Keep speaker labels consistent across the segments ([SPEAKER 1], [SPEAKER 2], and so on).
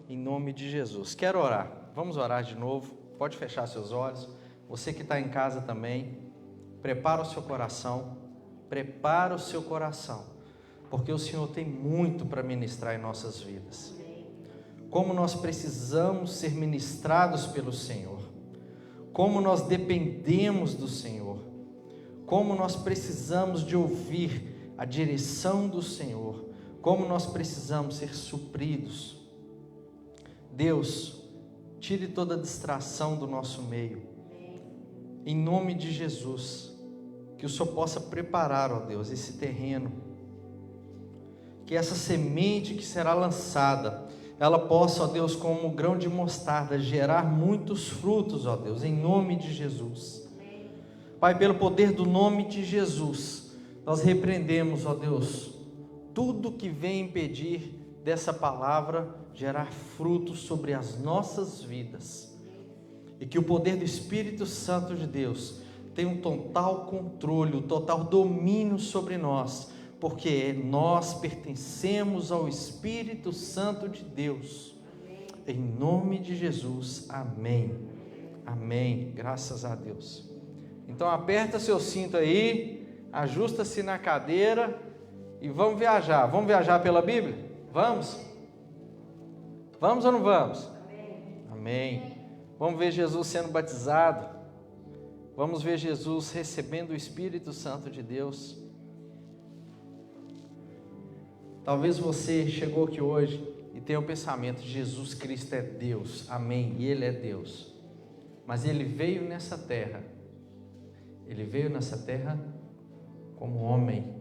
[SPEAKER 1] em nome de Jesus. Quero orar, vamos orar de novo, pode fechar seus olhos, você que está em casa também, prepara o seu coração, porque o Senhor tem muito para ministrar em nossas vidas. Como nós precisamos ser ministrados pelo Senhor, como nós dependemos do Senhor, como nós precisamos de ouvir a direção do Senhor, como nós precisamos ser supridos. Deus, tire toda a distração do nosso meio, em nome de Jesus, que o Senhor possa preparar, ó Deus, esse terreno, que essa semente que será lançada, ela possa, ó Deus, como um grão de mostarda, gerar muitos frutos, ó Deus, em nome de Jesus. Pai, pelo poder do nome de Jesus, nós repreendemos, ó Deus, tudo que vem impedir dessa palavra gerar frutos sobre as nossas vidas, e que o poder do Espírito Santo de Deus tenha um total controle, um total domínio sobre nós, porque nós pertencemos ao Espírito Santo de Deus. Em nome de Jesus, amém. Amém, graças a Deus. Então aperta seu cinto aí, ajusta-se na cadeira e vamos viajar. Vamos viajar pela Bíblia? Vamos? Vamos ou não vamos? Amém. Vamos ver Jesus sendo batizado. Vamos ver Jesus recebendo o Espírito Santo de Deus. Talvez você chegou aqui hoje e tenha o pensamento: Jesus Cristo é Deus, amém, e Ele é Deus, mas Ele veio nessa terra como homem.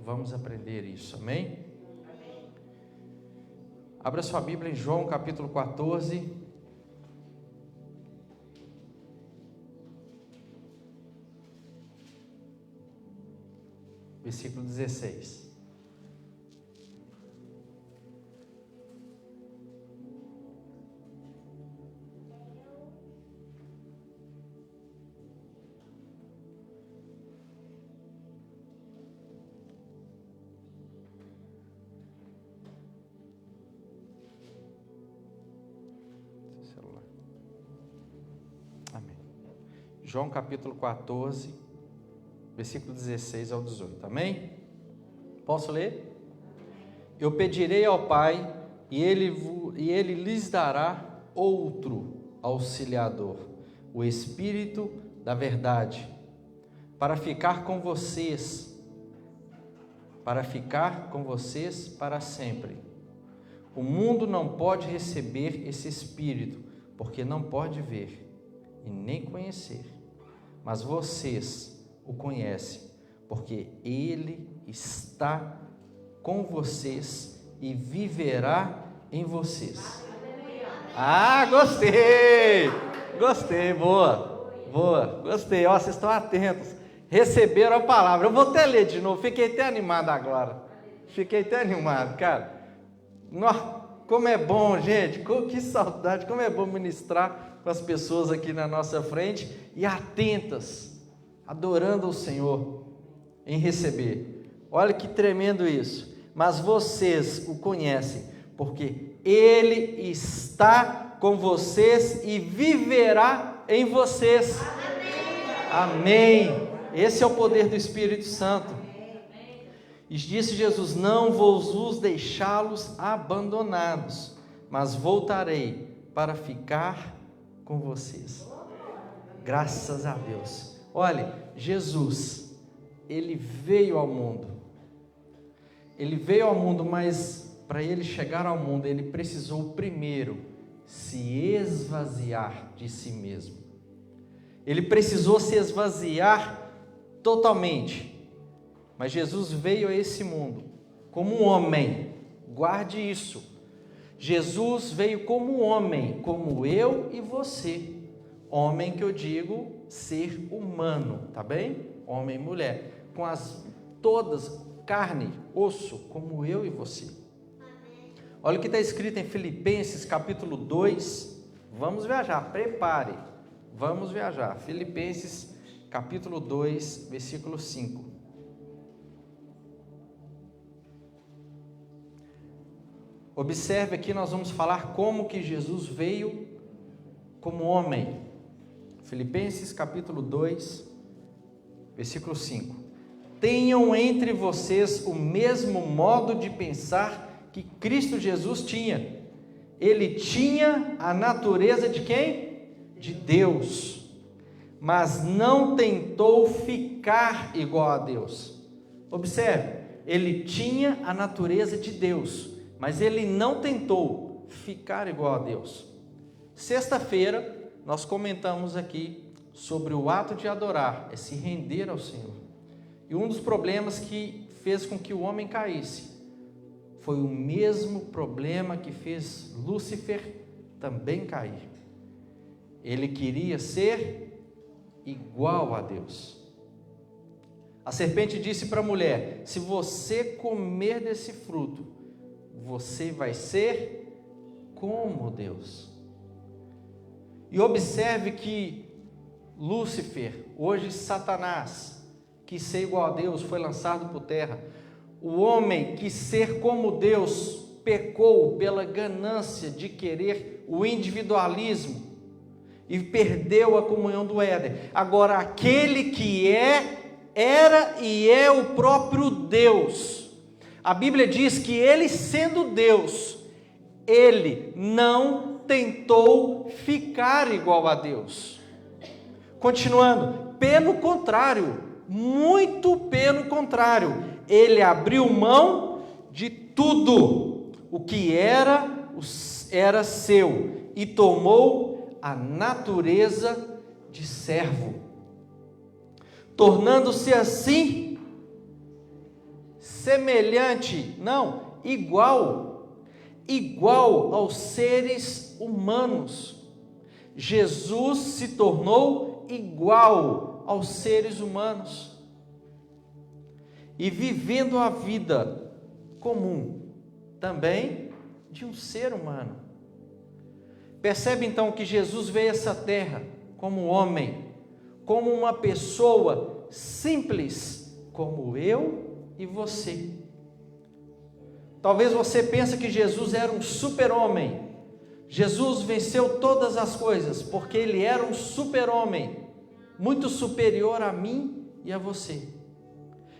[SPEAKER 1] Vamos aprender isso, amém? Abra sua Bíblia em João capítulo 14, versículo 16. João capítulo 14, versículo 16 ao 18, amém? Posso ler? Eu pedirei ao Pai, e Ele lhes dará outro auxiliador, o Espírito da verdade, para ficar com vocês para sempre. O mundo não pode receber esse Espírito, porque não pode ver e nem conhecer. Mas vocês o conhecem, porque Ele está com vocês e viverá em vocês. Ah, gostei, boa, gostei, ó, vocês estão atentos, receberam a palavra. Eu vou até ler de novo, fiquei até animado agora, cara. Nossa, como é bom, gente, que saudade, como é bom ministrar com as pessoas aqui na nossa frente e atentas, adorando o Senhor em receber. Olha que tremendo isso. Mas vocês o conhecem, porque Ele está com vocês e viverá em vocês. Amém. Esse é o poder do Espírito Santo. E disse Jesus: não vos deixá-los abandonados, mas voltarei para ficar com vocês. Graças a Deus. Olha, Jesus, Ele veio ao mundo, mas para Ele chegar ao mundo, Ele precisou primeiro se esvaziar de si mesmo. Ele precisou se esvaziar totalmente. Mas Jesus veio a esse mundo como um homem, guarde isso. Jesus veio como um homem, como eu e você. Homem que eu digo ser humano, tá bem? Homem e mulher, com todas, carne, osso, como eu e você. Olha o que está escrito em Filipenses capítulo 2, vamos viajar, prepare, vamos viajar. Filipenses capítulo 2, versículo 5. Observe aqui, nós vamos falar como que Jesus veio como homem. Filipenses capítulo 2, versículo 5. Tenham entre vocês o mesmo modo de pensar que Cristo Jesus tinha. Ele tinha a natureza de quem? De Deus, mas não tentou ficar igual a Deus. Observe, ele tinha a natureza de Deus, mas ele não tentou ficar igual a Deus. Sexta-feira, nós comentamos aqui sobre o ato de adorar, é se render ao Senhor. E um dos problemas que fez com que o homem caísse, foi o mesmo problema que fez Lúcifer também cair. Ele queria ser igual a Deus. A serpente disse para a mulher: se você comer desse fruto, você vai ser como Deus. E observe que Lúcifer, hoje Satanás, que ser igual a Deus, foi lançado por terra. O homem que ser como Deus pecou pela ganância de querer o individualismo e perdeu a comunhão do Éden. Agora aquele que era e é o próprio Deus, a Bíblia diz que ele, sendo Deus, ele não tentou ficar igual a Deus. Continuando, pelo contrário, muito pelo contrário, ele abriu mão de tudo o que era seu e tomou a natureza de servo, tornando-se assim semelhante, não, igual aos seres humanos. Jesus se tornou igual aos seres humanos e vivendo a vida comum também de um ser humano. Percebe então que Jesus veio a essa terra como homem, como uma pessoa simples como eu e você. Talvez você pense que Jesus era um super-homem. Jesus venceu todas as coisas porque ele era um super-homem, muito superior a mim e a você.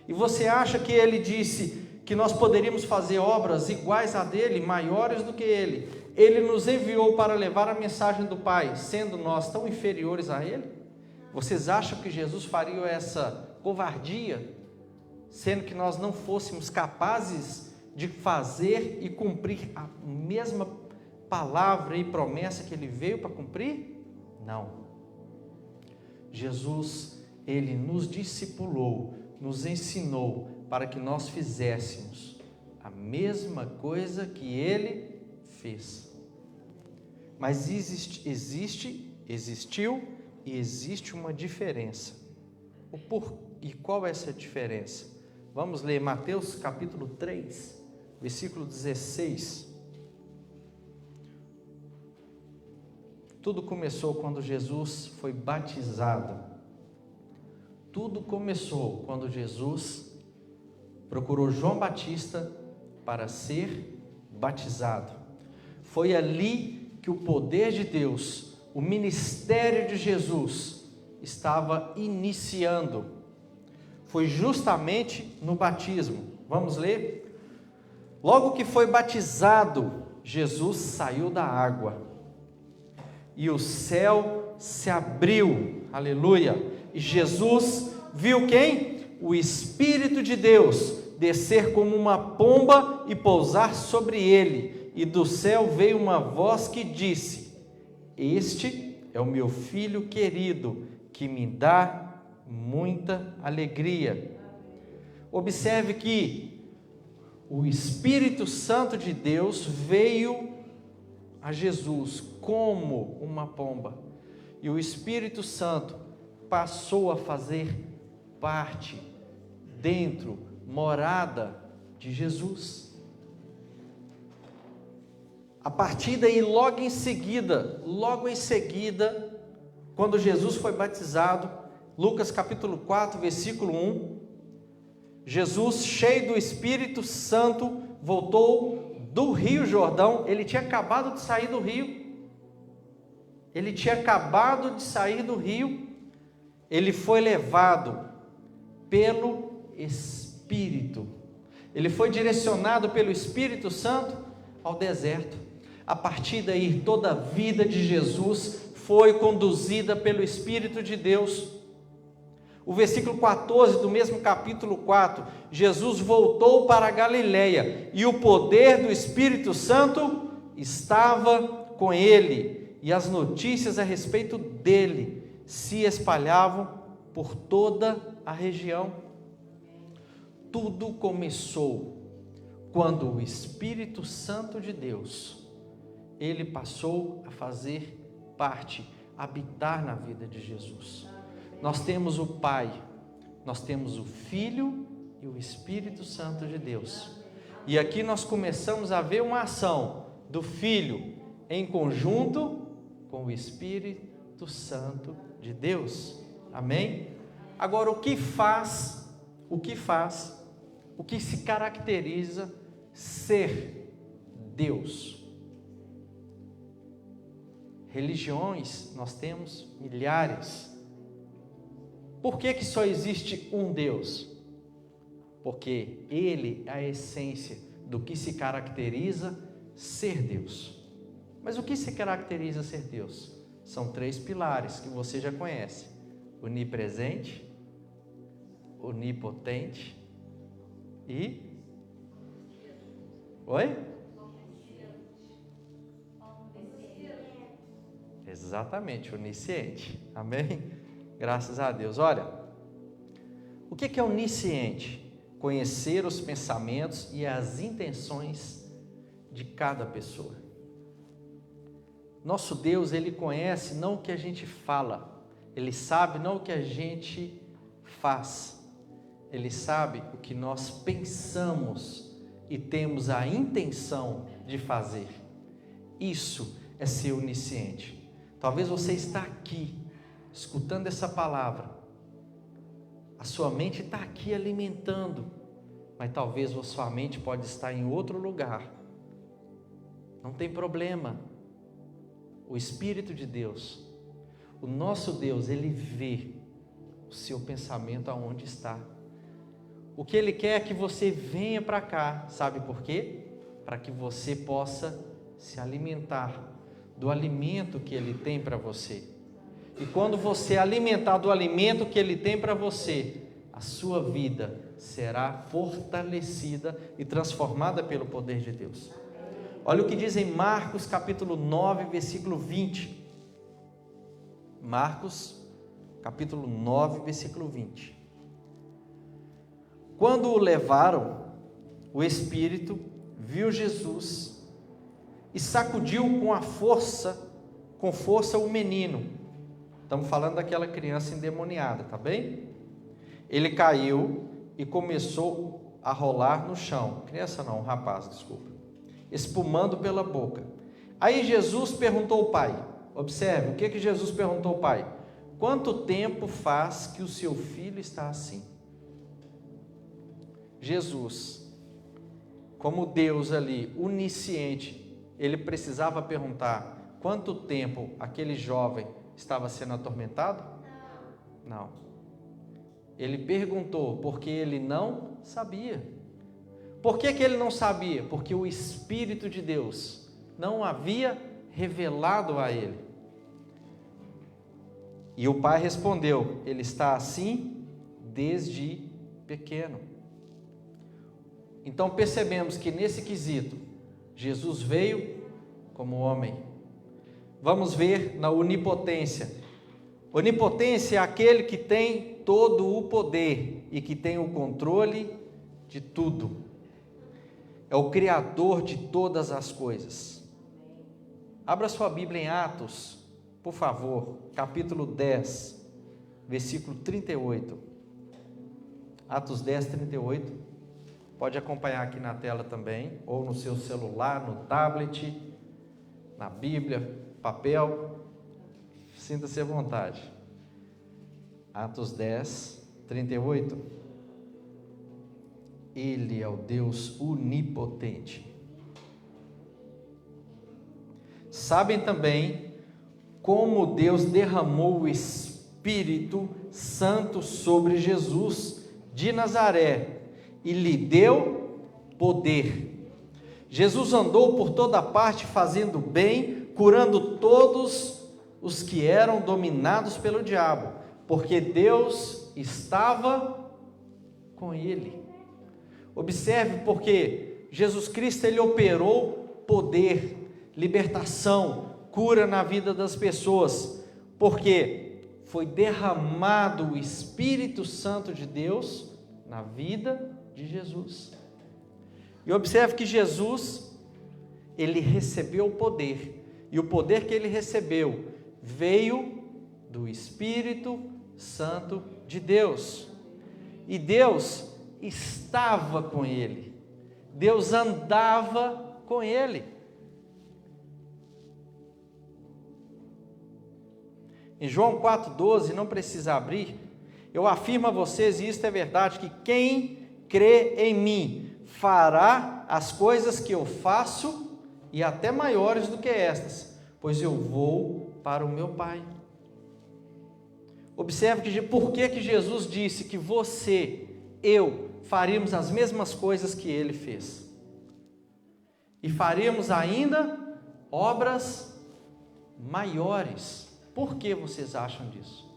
[SPEAKER 1] E você acha que ele disse que nós poderíamos fazer obras iguais a dele, maiores do que ele? Ele nos enviou para levar a mensagem do Pai, sendo nós tão inferiores a ele? Vocês acham que Jesus faria essa covardia, sendo que nós não fôssemos capazes de fazer e cumprir a mesma palavra e promessa que ele veio para cumprir? Não. Jesus, ele nos discipulou, nos ensinou para que nós fizéssemos a mesma coisa que ele fez. Mas existiu e existe uma diferença. E qual é essa diferença? Vamos ler Mateus capítulo 3, versículo 16. Tudo começou quando Jesus foi batizado. Tudo começou quando Jesus procurou João Batista para ser batizado. Foi ali que o poder de Deus, o ministério de Jesus estava iniciando. Foi justamente no batismo. Vamos ler? Logo que foi batizado, Jesus saiu da água e o céu se abriu. Aleluia! E Jesus viu quem? O Espírito de Deus descer como uma pomba e pousar sobre ele. E do céu veio uma voz que disse: este é o meu filho querido, que me dá muita alegria. Observe que o Espírito Santo de Deus veio a Jesus como uma pomba. E o Espírito Santo passou a fazer parte, dentro, morada de Jesus. A partir daí, logo em seguida, quando Jesus foi batizado, Lucas capítulo 4, versículo 1, Jesus, cheio do Espírito Santo, voltou do Rio Jordão. Ele tinha acabado de sair do rio. Ele tinha acabado de sair do rio. Ele foi levado pelo Espírito. Ele foi direcionado pelo Espírito Santo ao deserto. A partir daí, toda a vida de Jesus foi conduzida pelo Espírito de Deus. O versículo 14 do mesmo capítulo 4, Jesus voltou para a Galileia e o poder do Espírito Santo estava com ele, e as notícias a respeito dele se espalhavam por toda a região. Tudo começou quando o Espírito Santo de Deus, ele passou a fazer parte, habitar na vida de Jesus. Nós temos o Pai, nós temos o Filho e o Espírito Santo de Deus. E aqui nós começamos a ver uma ação do Filho em conjunto com o Espírito Santo de Deus. Amém? Agora, o que se caracteriza ser Deus? Religiões, nós temos milhares. Por que só existe um Deus? Porque Ele é a essência do que se caracteriza ser Deus. Mas o que se caracteriza ser Deus? São 3 pilares que você já conhece: onipresente, onipotente e... Oi? Exatamente, onisciente. Amém? Graças a Deus. Olha, o que é onisciente? Conhecer os pensamentos e as intenções de cada pessoa. Nosso Deus, Ele conhece não o que a gente fala, Ele sabe não o que a gente faz, Ele sabe o que nós pensamos e temos a intenção de fazer. Isso é ser onisciente. Talvez você está aqui, escutando essa palavra, a sua mente está aqui alimentando, mas talvez a sua mente pode estar em outro lugar. Não tem problema. O Espírito de Deus, o nosso Deus, Ele vê o seu pensamento aonde está. O que Ele quer é que você venha para cá, sabe por quê? Para que você possa se alimentar do alimento que Ele tem para você. E quando você alimentar do alimento que Ele tem para você, a sua vida será fortalecida e transformada pelo poder de Deus. Olha o que diz em Marcos capítulo 9, versículo 20. Marcos capítulo 9, versículo 20. Quando o levaram, o Espírito viu Jesus e sacudiu com força o menino. Estamos falando daquela criança endemoniada, tá bem? Ele caiu e começou a rolar no chão. Criança não, rapaz, desculpa. Espumando pela boca. Aí Jesus perguntou ao pai. Observe, o que Jesus perguntou ao pai? Quanto tempo faz que o seu filho está assim? Jesus, como Deus ali, onisciente, ele precisava perguntar quanto tempo aquele jovem estava sendo atormentado? Não. Ele perguntou porque ele não sabia. Por que ele não sabia? Porque o Espírito de Deus não havia revelado a ele. E o pai respondeu: ele está assim desde pequeno. Então percebemos que nesse quesito, Jesus veio como homem. Vamos ver na onipotência. Onipotência é aquele que tem todo o poder e que tem o controle de tudo. É o Criador de todas as coisas. Abra sua Bíblia em Atos, por favor, capítulo 10, versículo 38. Atos 10, 38. Pode acompanhar aqui na tela também, ou no seu celular, no tablet, na Bíblia, papel. Sinta-se à vontade. Atos 10, 38. Ele é o Deus onipotente. sabem também como Deus derramou o Espírito Santo sobre Jesus de Nazaré e lhe deu poder. Jesus andou por toda parte fazendo bem, curando todos os que eram dominados pelo diabo, porque Deus estava com ele. Observe, porque Jesus Cristo, ele operou poder, libertação, cura na vida das pessoas, porque foi derramado o Espírito Santo de Deus na vida de Jesus. E observe que Jesus, ele recebeu o poder, e o poder que ele recebeu veio do Espírito Santo de Deus, e Deus estava com ele, Deus andava com ele. Em João 4,12, não precisa abrir, eu afirmo a vocês, e isto é verdade, que quem crê em mim fará as coisas que eu faço, e até maiores do que estas, pois eu vou para o meu Pai. Observe por que Jesus disse que você, eu, faríamos as mesmas coisas que ele fez, e faríamos ainda obras maiores. Por que vocês acham disso?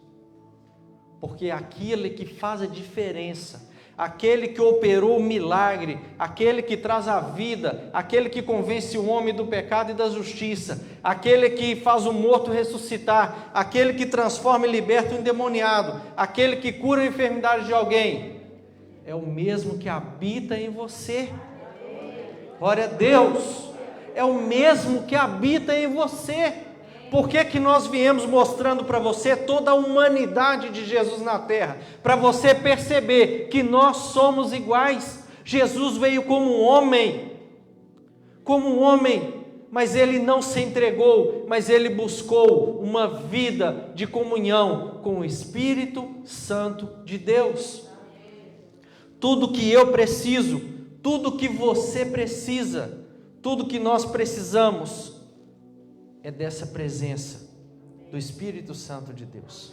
[SPEAKER 1] Porque aquele que faz a diferença, aquele que operou o milagre, aquele que traz a vida, aquele que convence o homem do pecado e da justiça, aquele que faz o morto ressuscitar, aquele que transforma e liberta o endemoniado, aquele que cura a enfermidade de alguém, é o mesmo que habita em você. Glória a Deus, é o mesmo que habita em você. Por que nós viemos mostrando para você toda a humanidade de Jesus na terra? Para você perceber que nós somos iguais. Jesus veio como um homem, mas ele não se entregou, mas ele buscou uma vida de comunhão com o Espírito Santo de Deus. Tudo que eu preciso, tudo que você precisa, tudo que nós precisamos, é dessa presença do Espírito Santo de Deus.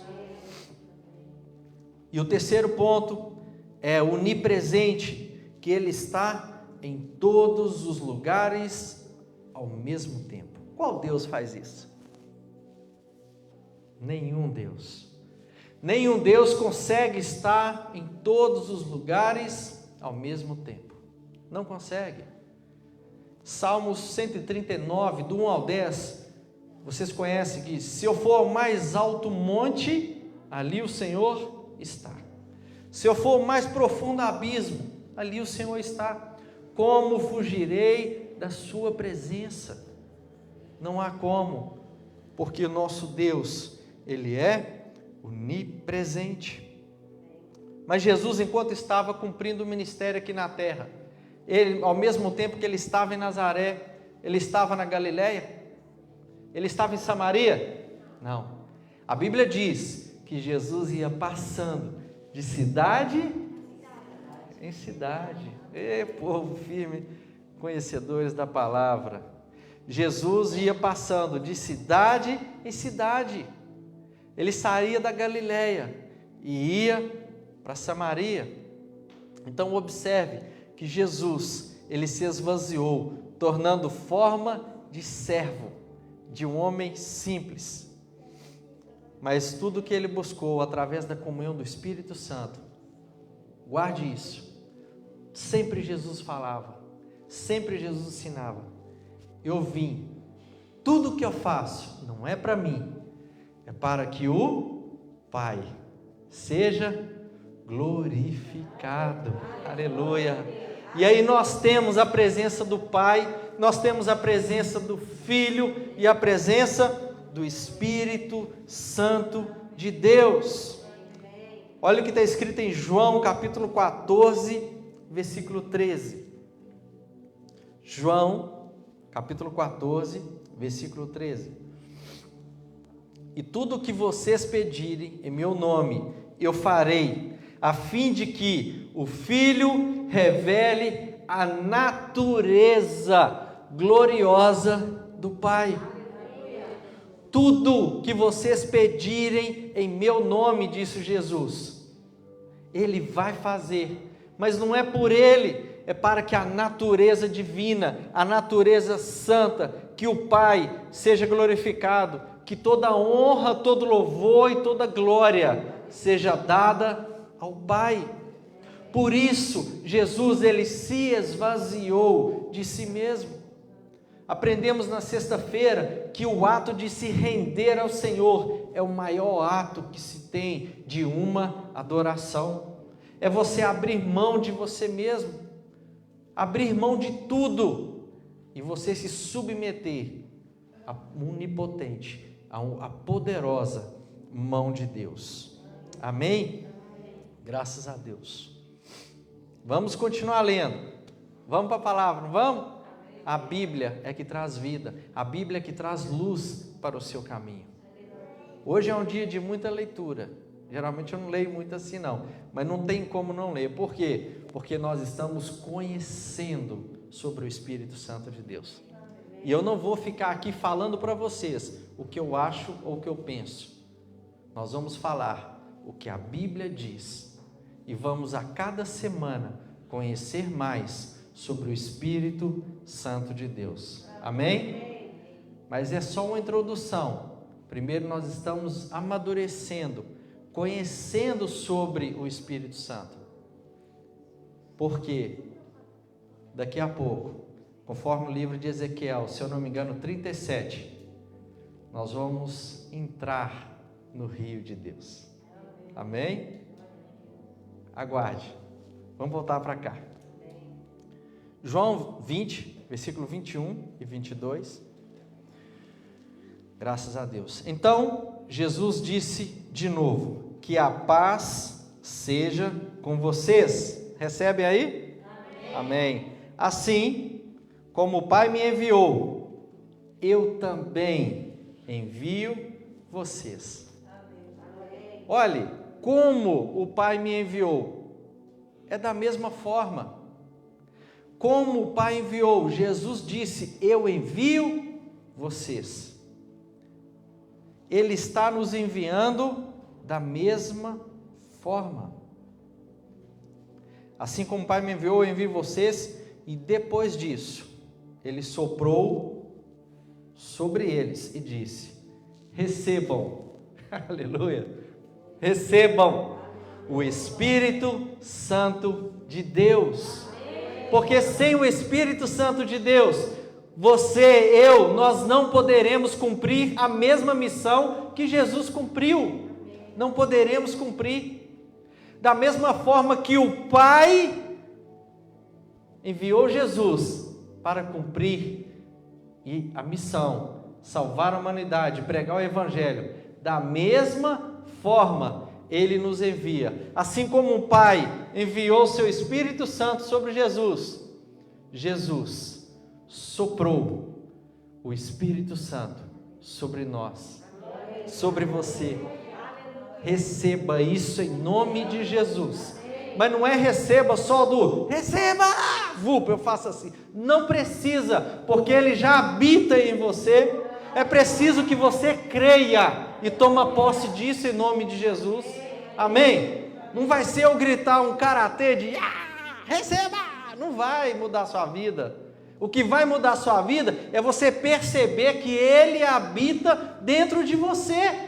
[SPEAKER 1] E o terceiro ponto é onipresente, que ele está em todos os lugares ao mesmo tempo. Qual Deus faz isso? Nenhum Deus. Nenhum Deus consegue estar em todos os lugares ao mesmo tempo. Não consegue. Salmos 139, do 1 ao 10, vocês conhecem que se eu for ao mais alto monte, ali o Senhor está. Se eu for ao mais profundo abismo, ali o Senhor está. Como fugirei da sua presença? Não há como, porque o nosso Deus, ele é onipresente. Mas Jesus, enquanto estava cumprindo o ministério aqui na terra, ele, ao mesmo tempo que ele estava em Nazaré, ele estava na Galileia? Ele estava em Samaria? Não. A Bíblia diz que Jesus ia passando de cidade em cidade. Povo firme, conhecedores da palavra. Jesus ia passando de cidade em cidade. Ele saía da Galileia e ia para Samaria. Então observe que Jesus, ele se esvaziou, tornando forma de servo, de um homem simples, mas tudo que ele buscou através da comunhão do Espírito Santo, guarde isso, sempre Jesus falava, sempre Jesus ensinava, eu vim, tudo que eu faço não é para mim, é para que o Pai seja glorificado, aleluia. E aí nós temos a presença do Pai, nós temos a presença do Filho e a presença do Espírito Santo de Deus. Olha o que está escrito em João capítulo 14, versículo 13. João capítulo 14, versículo 13. E tudo o que vocês pedirem em meu nome, eu farei, a fim de que o Filho revele a natureza gloriosa do Pai. tudo que vocês pedirem em meu nome, disse Jesus, Ele vai fazer, mas não é por Ele, é para que a natureza divina, a natureza santa, que o Pai seja glorificado, que toda honra, todo louvor e toda glória seja dada ao Pai. Por isso, Jesus, Ele se esvaziou de si mesmo. Aprendemos na sexta-feira que o ato de se render ao Senhor é o maior ato que se tem de uma adoração. É você abrir mão de você mesmo, abrir mão de tudo e você se submeter à onipotente, à poderosa mão de Deus. Amém? Graças a Deus. Vamos continuar lendo. Vamos para a palavra, não vamos? A Bíblia é que traz vida, a Bíblia é que traz luz para o seu caminho. Hoje é um dia de muita leitura, geralmente eu não leio muito assim não, mas não tem como não ler. Por quê? Porque nós estamos conhecendo sobre o Espírito Santo de Deus. E eu não vou ficar aqui falando para vocês o que eu acho ou o que eu penso. Nós vamos falar o que a Bíblia diz e vamos a cada semana conhecer mais sobre o Espírito Santo de Deus. Amém? Mas é só uma introdução. Primeiro nós estamos amadurecendo, conhecendo sobre o Espírito Santo. Porque daqui a pouco, conforme o livro de Ezequiel, se eu não me engano, 37, nós vamos entrar no rio de Deus. Amém? Aguarde. Vamos voltar para cá. João 20, versículo 21 e 22. Graças a Deus. Então, Jesus disse de novo, que a paz seja com vocês. Recebe aí? Amém. Amém. Assim, como o Pai me enviou, eu também envio vocês. Amém. Olhe, como o Pai me enviou, é da mesma forma. Como o Pai enviou, Jesus disse, eu envio vocês. Ele está nos enviando da mesma forma. Assim como o Pai me enviou, eu envio vocês. E depois disso, Ele soprou sobre eles e disse, recebam, aleluia, recebam o Espírito Santo de Deus. Porque sem o Espírito Santo de Deus, você, eu, nós não poderemos cumprir a mesma missão que Jesus cumpriu. Não poderemos cumprir. Da mesma forma que o Pai enviou Jesus para cumprir a missão, salvar a humanidade, pregar o Evangelho, da mesma forma Ele nos envia. Assim como o Pai enviou o seu Espírito Santo sobre Jesus, Jesus soprou o Espírito Santo sobre nós, sobre você. Receba isso em nome de Jesus. Mas não é receba só do receba, eu faço assim. Não precisa, porque Ele já habita em você. É preciso que você creia e toma posse disso em nome de Jesus. Amém? Não vai ser eu gritar um karatê de receba, não vai mudar a sua vida. O que vai mudar a sua vida é você perceber que Ele habita dentro de você.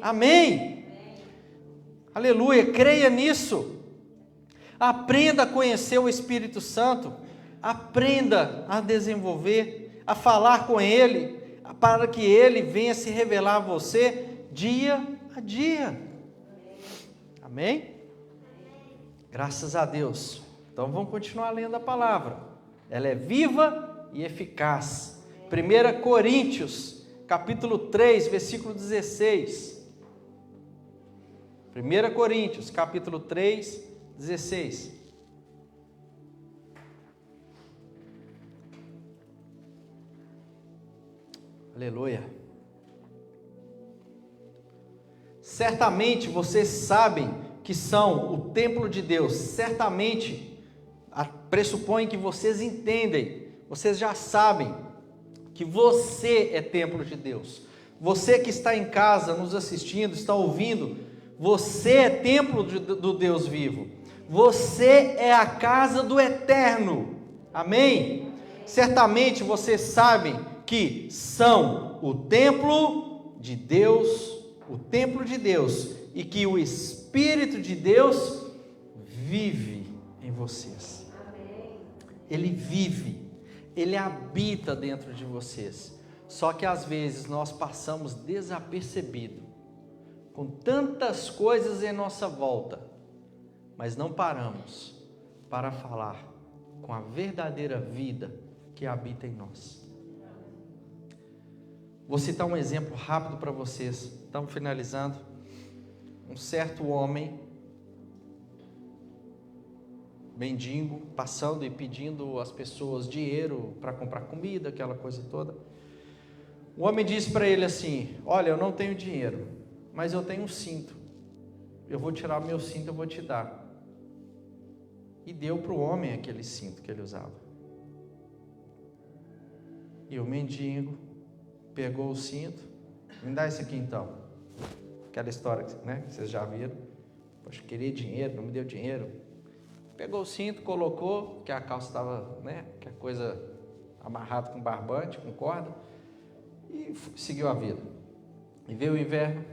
[SPEAKER 1] Amém? Aleluia, creia nisso. Aprenda a conhecer o Espírito Santo, aprenda a desenvolver, a falar com Ele, para que Ele venha se revelar a você dia a dia. Amém? Graças a Deus. Então vamos continuar lendo a palavra. Ela é viva e eficaz. 1 Coríntios, capítulo 3, versículo 16. 1 Coríntios, capítulo 3, 16. Aleluia. Certamente vocês sabem que são o templo de Deus. Certamente, pressupõe que vocês entendem, vocês já sabem que você é templo de Deus. Você que está em casa nos assistindo, está ouvindo, você é templo do Deus vivo. Você é a casa do Eterno. Amém? Certamente vocês sabem que são o templo de Deus, e que o Espírito de Deus vive em vocês. Ele vive, ele habita dentro de vocês. Só que às vezes nós passamos desapercebido, com tantas coisas em nossa volta, mas não paramos para falar com a verdadeira vida que habita em nós. Vou citar um exemplo rápido para vocês, estamos finalizando. Um certo homem, mendigo, passando e pedindo às pessoas dinheiro para comprar comida, aquela coisa toda. O homem disse para ele assim: olha, eu não tenho dinheiro, mas eu tenho um cinto, eu vou tirar meu cinto, eu vou te dar. E deu para o homem aquele cinto que ele usava. E o mendigo pegou o cinto: me dá esse aqui então. Aquela história, né, que vocês já viram. Poxa, queria dinheiro, não me deu dinheiro. Pegou o cinto, colocou, que a calça estava, né, que a coisa amarrada com barbante, com corda, e seguiu a vida. E veio o inverno.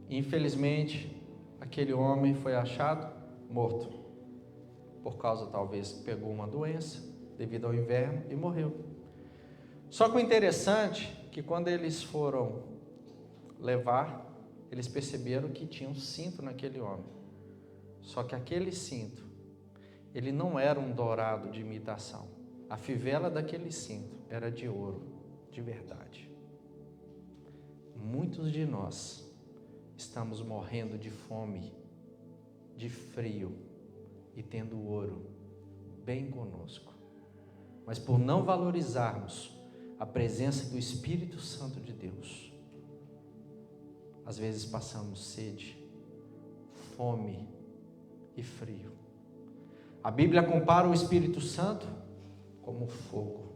[SPEAKER 1] Infelizmente, aquele homem foi achado morto, por causa talvez pegou uma doença devido ao inverno e morreu. Só que o interessante é que quando eles foram levar, eles perceberam que tinha um cinto naquele homem. Só que aquele cinto, ele não era um dourado de imitação. A fivela daquele cinto era de ouro, de verdade. Muitos de nós estamos morrendo de fome, de frio e tendo ouro bem conosco. Mas por não valorizarmos a presença do Espírito Santo de Deus, às vezes passamos sede, fome e frio. A Bíblia compara o Espírito Santo como fogo.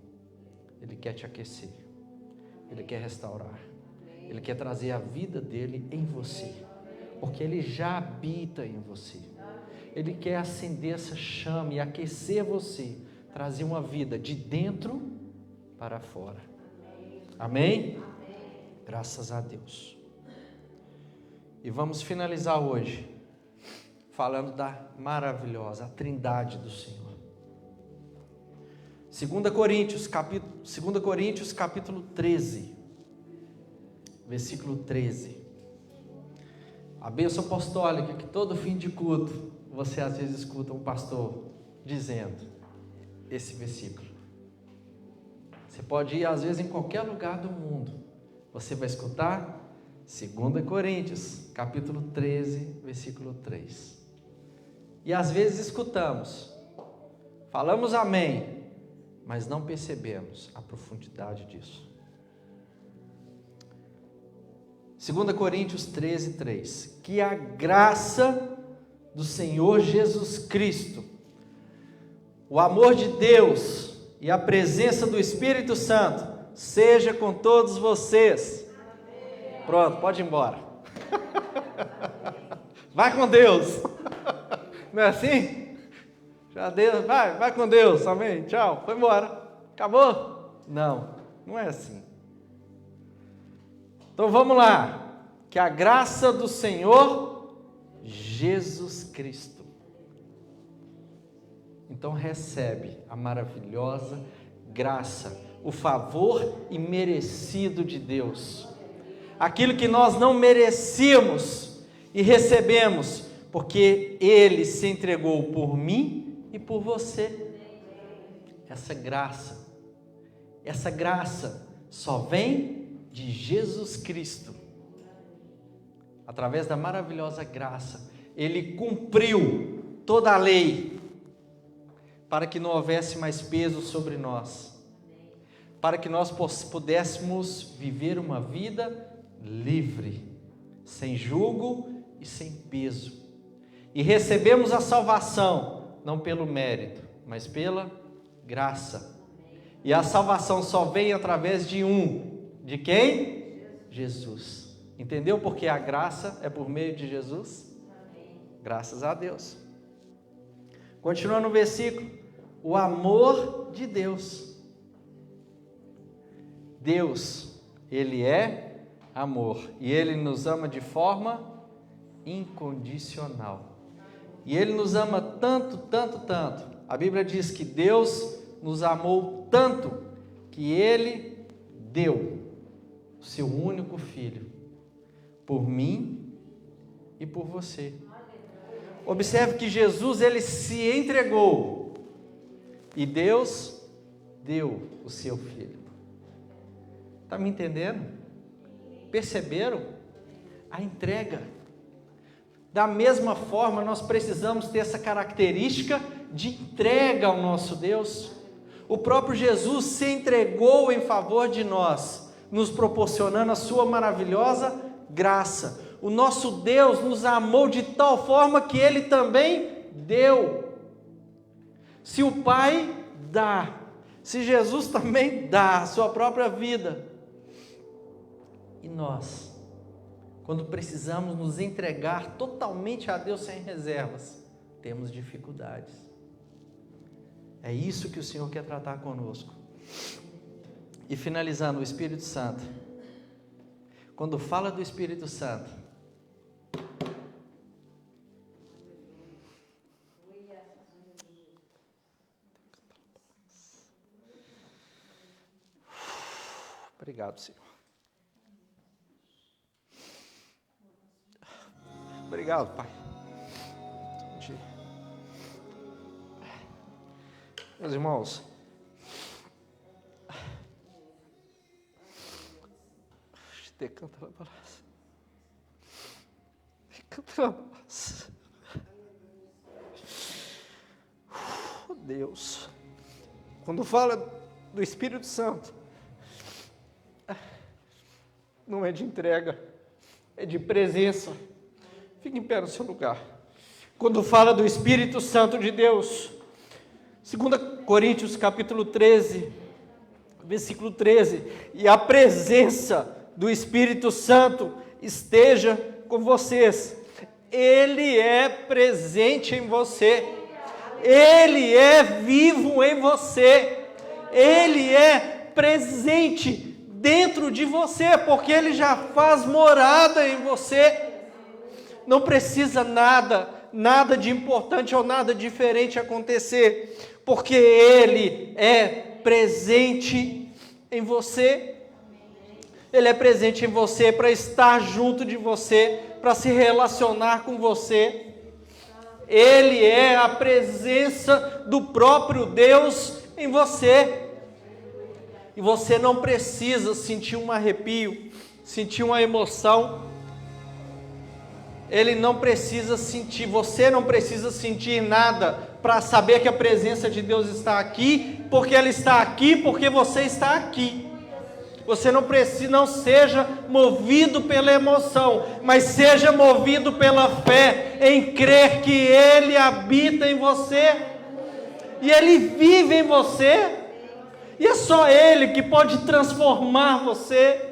[SPEAKER 1] Ele quer te aquecer, ele quer restaurar, ele quer trazer a vida dele em você, porque ele já habita em você. Ele quer acender essa chama e aquecer você, trazer uma vida de dentro para fora. Amém? Graças a Deus. E vamos finalizar hoje falando da maravilhosa Trindade do Senhor. 2 Coríntios capítulo 13, versículo 13. A bênção apostólica que todo fim de culto você às vezes escuta um pastor dizendo esse versículo. Você pode ir às vezes em qualquer lugar do mundo, você vai escutar 2 Coríntios, capítulo 13, versículo 3. E às vezes escutamos, falamos amém, mas não percebemos a profundidade disso. 2 Coríntios 13, 3. Que a graça do Senhor Jesus Cristo, o amor de Deus e a presença do Espírito Santo seja com todos vocês. Pronto, pode ir embora. Vai com Deus. Não é assim? Já Deus, vai com Deus, amém, tchau, foi embora, acabou? Não, não é assim. Então vamos lá. Que a graça do Senhor Jesus Cristo. Então recebe a maravilhosa graça, o favor imerecido de Deus. Aquilo que nós não merecíamos e recebemos, porque Ele se entregou por mim e por você. Essa graça só vem de Jesus Cristo. Através da maravilhosa graça, Ele cumpriu toda a lei, para que não houvesse mais peso sobre nós, para que nós pudéssemos viver uma vida livre, sem julgo e sem peso. E recebemos a salvação, não pelo mérito, mas pela graça. E a salvação só vem através de De quem? Jesus. Entendeu porque a graça é por meio de Jesus? Graças a Deus. Continua no versículo. O amor de Deus. Deus, Ele é amor. E Ele nos ama de forma incondicional. E Ele nos ama tanto, tanto, tanto. A Bíblia diz que Deus nos amou tanto que Ele deu o seu único Filho por mim e por você. Observe que Jesus, Ele se entregou e Deus deu o seu Filho. Está me entendendo? Perceberam? A entrega. Da mesma forma, nós precisamos ter essa característica de entrega ao nosso Deus. O próprio Jesus se entregou em favor de nós, nos proporcionando a sua maravilhosa graça. O nosso Deus nos amou de tal forma que Ele também deu. Se o Pai dá, se Jesus também dá a sua própria vida, e nós, quando precisamos nos entregar totalmente a Deus sem reservas, temos dificuldades. É isso que o Senhor quer tratar conosco. E finalizando, o Espírito Santo. Quando fala do Espírito Santo, obrigado, Senhor. Obrigado, Pai. Meus irmãos, oh Deus, quando fala do Espírito Santo, não é de entrega, é de presença. Fique em pé no seu lugar. Quando fala do Espírito Santo de Deus, 2 Coríntios capítulo 13, versículo 13, e a presença do Espírito Santo esteja com vocês. Ele é presente em você, Ele é vivo em você, Ele é presente dentro de você, porque Ele já faz morada em você. Não precisa nada de importante ou nada diferente acontecer, porque Ele é presente em você. Ele é presente em você para estar junto de você, para se relacionar com você. Ele é a presença do próprio Deus em você. E você não precisa sentir um arrepio, sentir uma emoção. Ele não precisa sentir, você não precisa sentir nada para saber que a presença de Deus está aqui, porque Ele está aqui, porque você está aqui. Você não precisa, não seja movido pela emoção, mas seja movido pela fé, em crer que Ele habita em você, e Ele vive em você, e é só Ele que pode transformar você.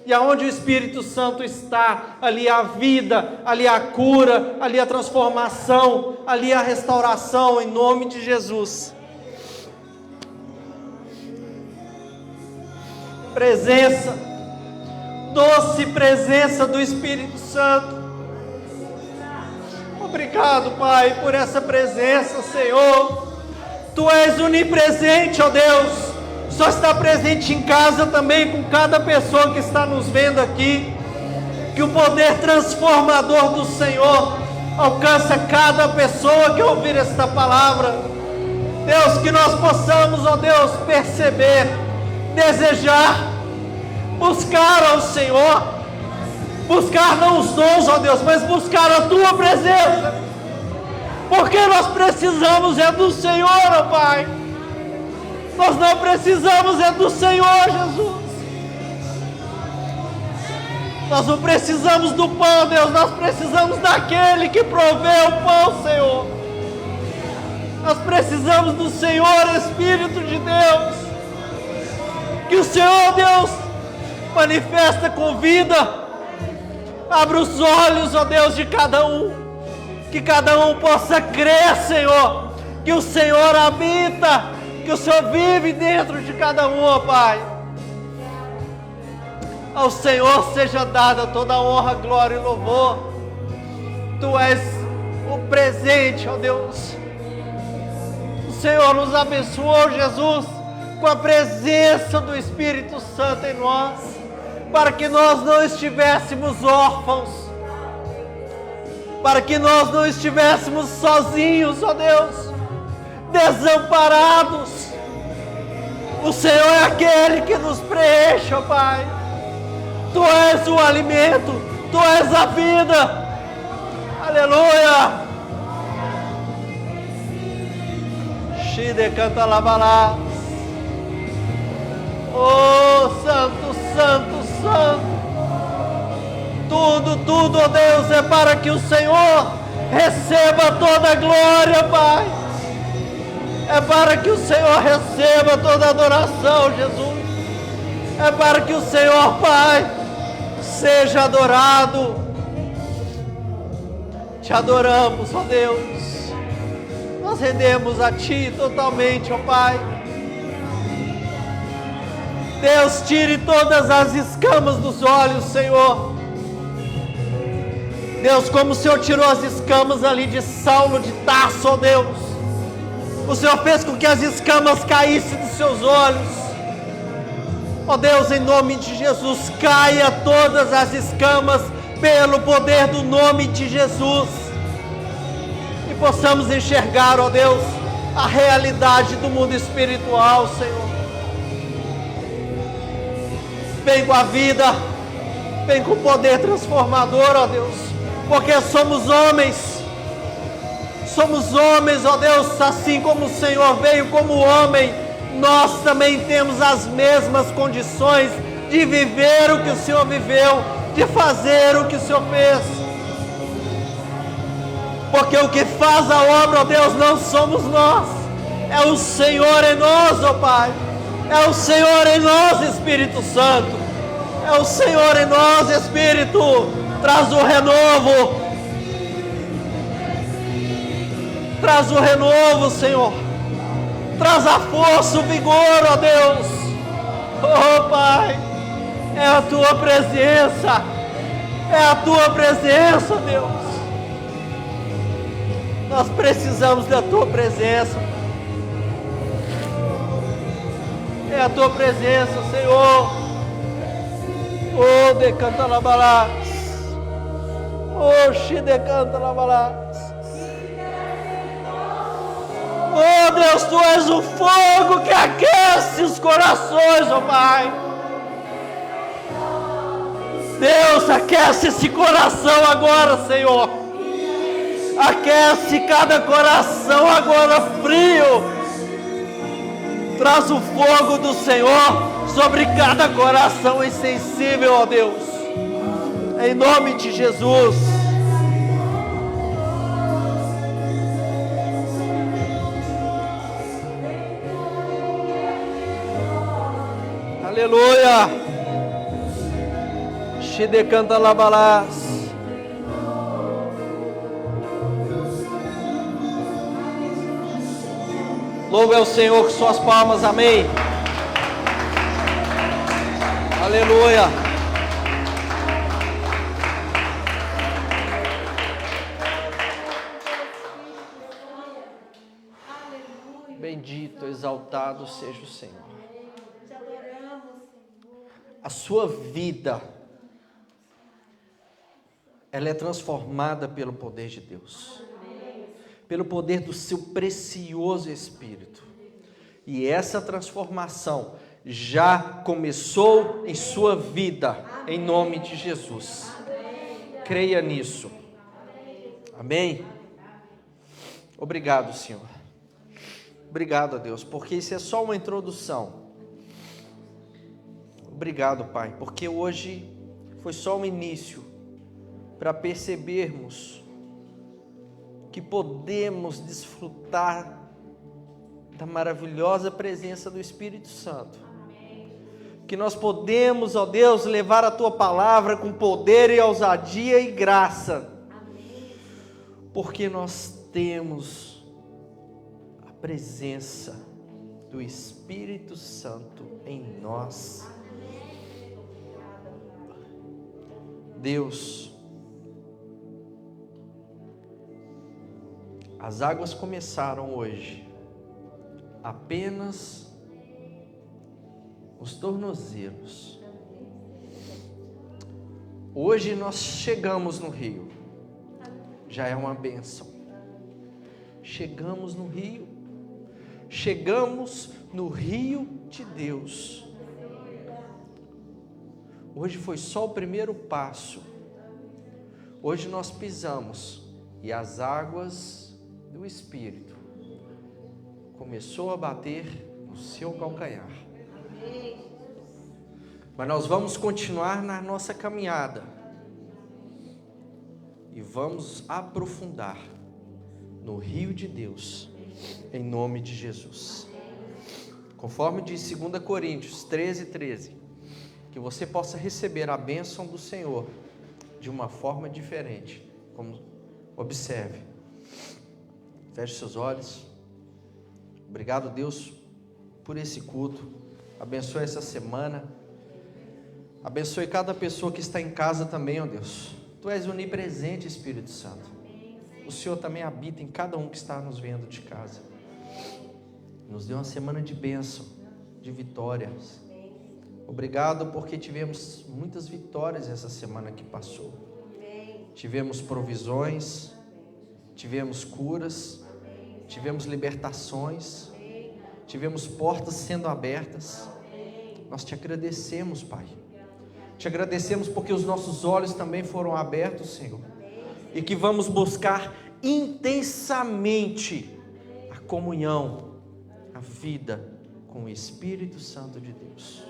[SPEAKER 1] E aonde o Espírito Santo está, ali a vida, ali a cura, ali a transformação, ali a restauração, em nome de Jesus. Presença, doce presença do Espírito Santo. Obrigado, Pai, por essa presença, Senhor. Tu és onipresente, ó Deus. Só está presente em casa também com cada pessoa que está nos vendo aqui. Que o poder transformador do Senhor alcança cada pessoa que ouvir esta palavra. Deus, que nós possamos, ó Deus, perceber, desejar, buscar ao Senhor, buscar não os dons, ó Deus, mas buscar a Tua presença, porque nós precisamos é do Senhor, ó Pai. Nós não precisamos é do Senhor, Jesus. Nós não precisamos do pão, Deus, nós precisamos daquele que provê o pão, Senhor. Nós precisamos do Senhor, Espírito de Deus. Que o Senhor, Deus,
[SPEAKER 2] manifesta com vida. Abre os olhos, ó Deus, de cada um, que cada um possa crer, Senhor, que o Senhor habita, que o Senhor vive dentro de cada um, ó Pai. Ao Senhor seja dada toda a honra, glória e louvor. Tu és o presente, ó Deus. O Senhor nos abençoou, Jesus, com a presença do Espírito Santo em nós, para que nós não estivéssemos órfãos, para que nós não estivéssemos sozinhos, ó Deus, desamparados. O Senhor é aquele que nos preenche, ó Pai. Tu és o alimento, Tu és a vida. Aleluia. Shide canta labalá. Oh, Santo, Santo, Santo. Tudo, ó Deus, é para que o Senhor receba toda a glória, Pai. É para que o Senhor receba toda a adoração, Jesus. É para que o Senhor, Pai, seja adorado. Te adoramos, ó Deus. Nós rendemos a Ti totalmente, ó Pai. Deus, tire todas as escamas dos olhos, Senhor. Deus, como o Senhor tirou as escamas ali de Saulo de Tarso, ó Deus. O Senhor fez com que as escamas caíssem dos seus olhos. Ó Deus, em nome de Jesus, caia todas as escamas pelo poder do nome de Jesus. E possamos enxergar, ó Deus, a realidade do mundo espiritual, Senhor. Vem com a vida, vem com o poder transformador, ó Deus, porque somos homens, ó Deus, assim como o Senhor veio como homem, nós também temos as mesmas condições de viver o que o Senhor viveu, de fazer o que o Senhor fez, porque o que faz a obra, ó Deus, não somos nós, é o Senhor em nós, ó Pai. É o Senhor em nós, Espírito Santo. É o Senhor em nós, Espírito. Traz o renovo. Traz o renovo, Senhor. Traz a força, o vigor, ó Deus. Oh, Pai. É a Tua presença. É a Tua presença, Deus. Nós precisamos da Tua presença. É a Tua presença, Senhor. Oh, decanta labalás. Oh, xi decanta labalás. Oh, Deus, Tu és o fogo que aquece os corações, ó Pai. Deus, aquece esse coração agora, Senhor. Aquece cada coração agora frio. Traz o fogo do Senhor sobre cada coração insensível, ó Deus. Em nome de Jesus. Aleluia. Shide canta labalás. Louve ao Senhor com suas palmas, amém. Aleluia. Bendito, exaltado seja o Senhor. A sua vida, ela é transformada pelo poder de Deus. Pelo poder do seu precioso Espírito. E essa transformação já começou em sua vida, em nome de Jesus. Creia nisso. Amém? Obrigado, Senhor. Obrigado a Deus, porque isso é só uma introdução. Obrigado, Pai, porque hoje foi só um início para percebermos que podemos desfrutar da maravilhosa presença do Espírito Santo, que nós podemos, ó Deus, levar a Tua palavra com poder e ousadia e graça, porque nós temos a presença do Espírito Santo em nós. Deus, as águas começaram hoje apenas os tornozelos. Hoje nós chegamos no rio, já é uma bênção. Chegamos no rio de Deus. Hoje foi só o primeiro passo. Hoje nós pisamos e as águas do Espírito começou a bater no seu calcanhar. Mas nós vamos continuar na nossa caminhada e vamos aprofundar no rio de Deus, em nome de Jesus. Conforme diz 2 Coríntios 13:13, que você possa receber a bênção do Senhor de uma forma diferente. Como observe, feche seus olhos. Obrigado, Deus, por esse culto. Abençoe essa semana. Abençoe cada pessoa que está em casa também, ó Deus. Tu és onipresente, Espírito Santo. O Senhor também habita em cada um que está nos vendo de casa. Nos dê uma semana de bênção, de vitórias. Obrigado porque tivemos muitas vitórias essa semana que passou. Tivemos provisões, tivemos curas, tivemos libertações, tivemos portas sendo abertas. Nós te agradecemos, Pai. Te agradecemos porque os nossos olhos também foram abertos, Senhor, e que vamos buscar intensamente a comunhão, a vida com o Espírito Santo de Deus.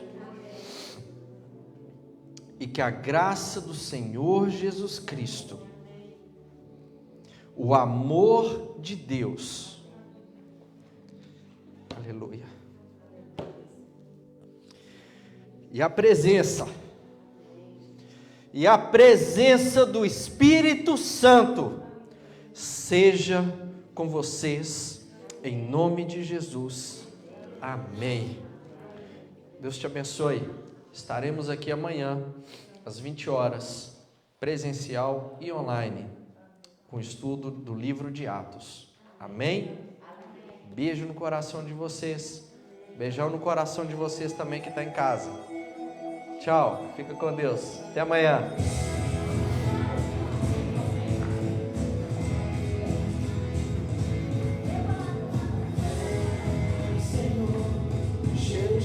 [SPEAKER 2] E que a graça do Senhor Jesus Cristo, o amor de Deus, aleluia, e a presença do Espírito Santo seja com vocês, em nome de Jesus, amém. Deus te abençoe. Estaremos aqui amanhã, às 20 horas, presencial e online, com o estudo do livro de Atos, amém? Beijo no coração de vocês, beijão no coração de vocês também que está em casa. Tchau, fica com Deus, até amanhã.